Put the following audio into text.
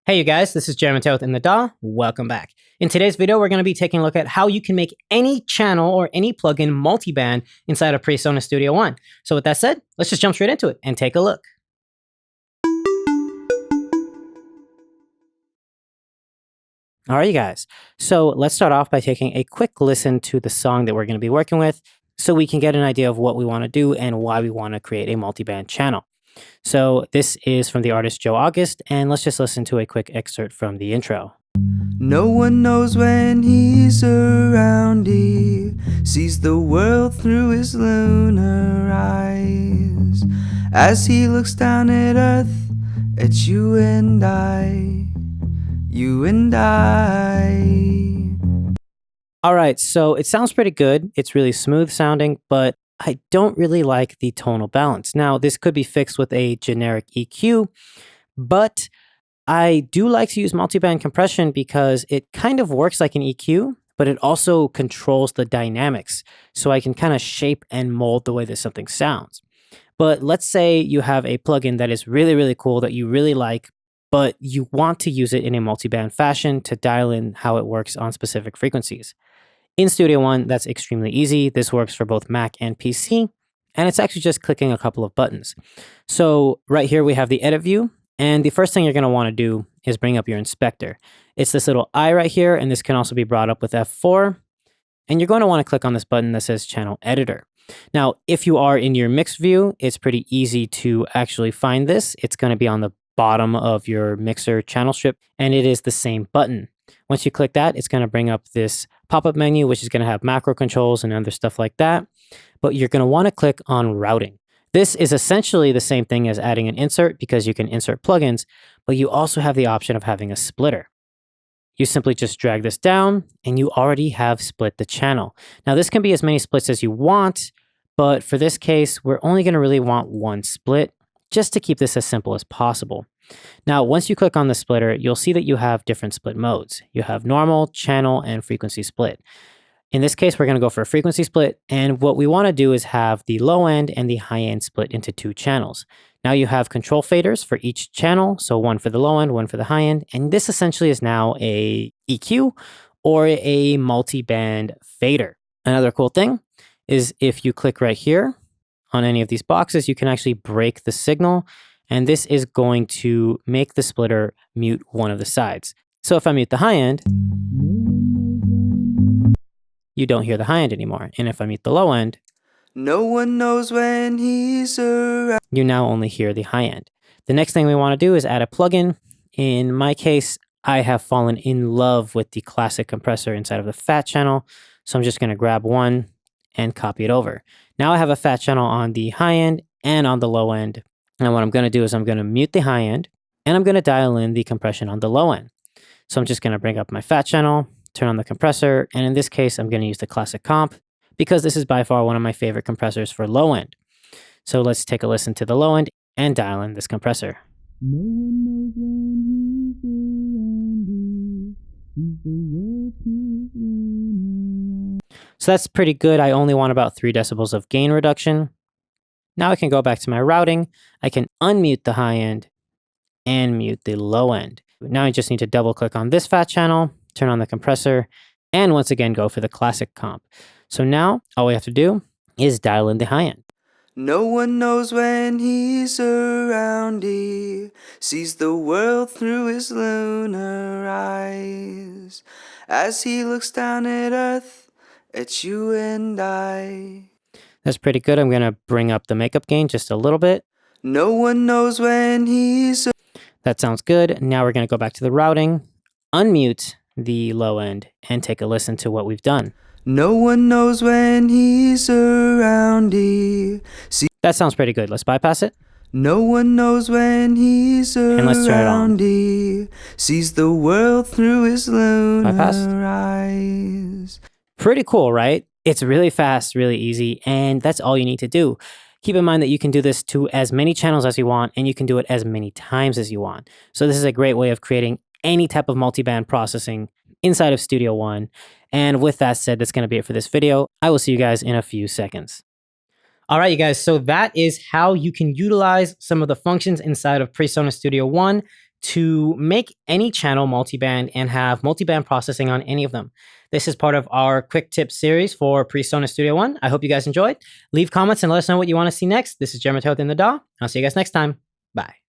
Hey you guys, this is Jeremy in the DAW. Welcome back. In today's video, we're going to be taking a look at how you can make any channel or any plugin multi-band inside of PreSonus Studio One. So with that said, let's just jump straight into it and take a look. All right, you guys. So let's start off by taking a quick listen to the song that we're going to be working with so we can get an idea of what we want to do and why we want to create a multi-band channel. So this is from the artist Joe August, and let's just listen to a quick excerpt from the intro. No one knows when he's around, he sees the world through his lunar eyes, as he looks down at earth, at you and I, you and I. All right, so it sounds pretty good. It's really smooth sounding, but I don't really like the tonal balance. Now, this could be fixed with a generic EQ, but I do like to use multiband compression because it kind of works like an EQ, but it also controls the dynamics. So I can kind of shape and mold the way that something sounds. But let's say you have a plugin that is really, really cool that you really like, but you want to use it in a multiband fashion to dial in how it works on specific frequencies. In Studio One, that's extremely easy. This works for both Mac and PC, and it's actually just clicking a couple of buttons. So right here, we have the edit view, and the first thing you're going to want to do is bring up your inspector. It's this little eye right here, and this can also be brought up with F4, and you're going to want to click on this button that says Channel Editor. Now, if you are in your mix view, it's pretty easy to actually find this. It's going to be on the bottom of your mixer channel strip, and it is the same button. Once you click that, it's going to bring up this pop-up menu, which is going to have macro controls and other stuff like that. But you're going to want to click on routing. This is essentially the same thing as adding an insert because you can insert plugins, but you also have the option of having a splitter. You simply just drag this down and you already have split the channel. Now this can be as many splits as you want, but for this case, we're only going to really want one split just to keep this as simple as possible. Now, once you click on the splitter, you'll see that you have different split modes. You have normal, channel, and frequency split. In this case, we're going to go for a frequency split, and what we want to do is have the low end and the high end split into two channels. Now you have control faders for each channel, so one for the low end, one for the high end, and this essentially is now a EQ or a multi-band fader. Another cool thing is if you click right here on any of these boxes, you can actually break the signal, and this is going to make the splitter mute one of the sides. So if I mute the high end, you don't hear the high end anymore. And if I mute the low end, no one knows when he's around, you now only hear the high end. The next thing we want to do is add a plugin. In my case, I have fallen in love with the classic compressor inside of the fat channel. So I'm just going to grab one and copy it over. Now I have a fat channel on the high end and on the low end. And what I'm going to do is I'm going to mute the high end and I'm going to dial in the compression on the low end. So I'm just going to bring up my fat channel, turn on the compressor, and in this case, I'm going to use the classic comp because this is by far one of my favorite compressors for low end. So let's take a listen to the low end and dial in this compressor. No one knows when he's around, he's the world through his lunar eyes. So that's pretty good. I only want about 3 decibels of gain reduction. Now I can go back to my routing. I can unmute the high end and mute the low end. Now I just need to double click on this fat channel, turn on the compressor, and once again go for the classic comp. So now all we have to do is dial in the high end. No one knows when he's around, he sees the world through his lunar eyes, as he looks down at earth, at you and I. That's pretty good. I'm going to bring up the makeup gain just a little bit. No one knows when he's... That sounds good. Now we're going to go back to the routing, unmute the low end, and take a listen to what we've done. No one knows when he's around, he sees... That sounds pretty good. Let's bypass it. No one knows when he's And let's try it on. around, he sees the world through his lunar Bypassed. eyes. Pretty cool, right? It's really fast, really easy, and that's all you need to do. Keep in mind that you can do this to as many channels as you want, and you can do it as many times as you want. So this is a great way of creating any type of multiband processing inside of Studio One. And with that said, that's going to be it for this video. I will see you guys in a few seconds. All right, you guys, so that is how you can utilize some of the functions inside of PreSonus Studio One to make any channel multiband and have multiband processing on any of them. This is part of our quick tips series for PreSonus Studio One. I hope you guys enjoyed. Leave comments and let us know what you want to see next. This is Jeremy with the DAW. I'll see you guys next time. Bye.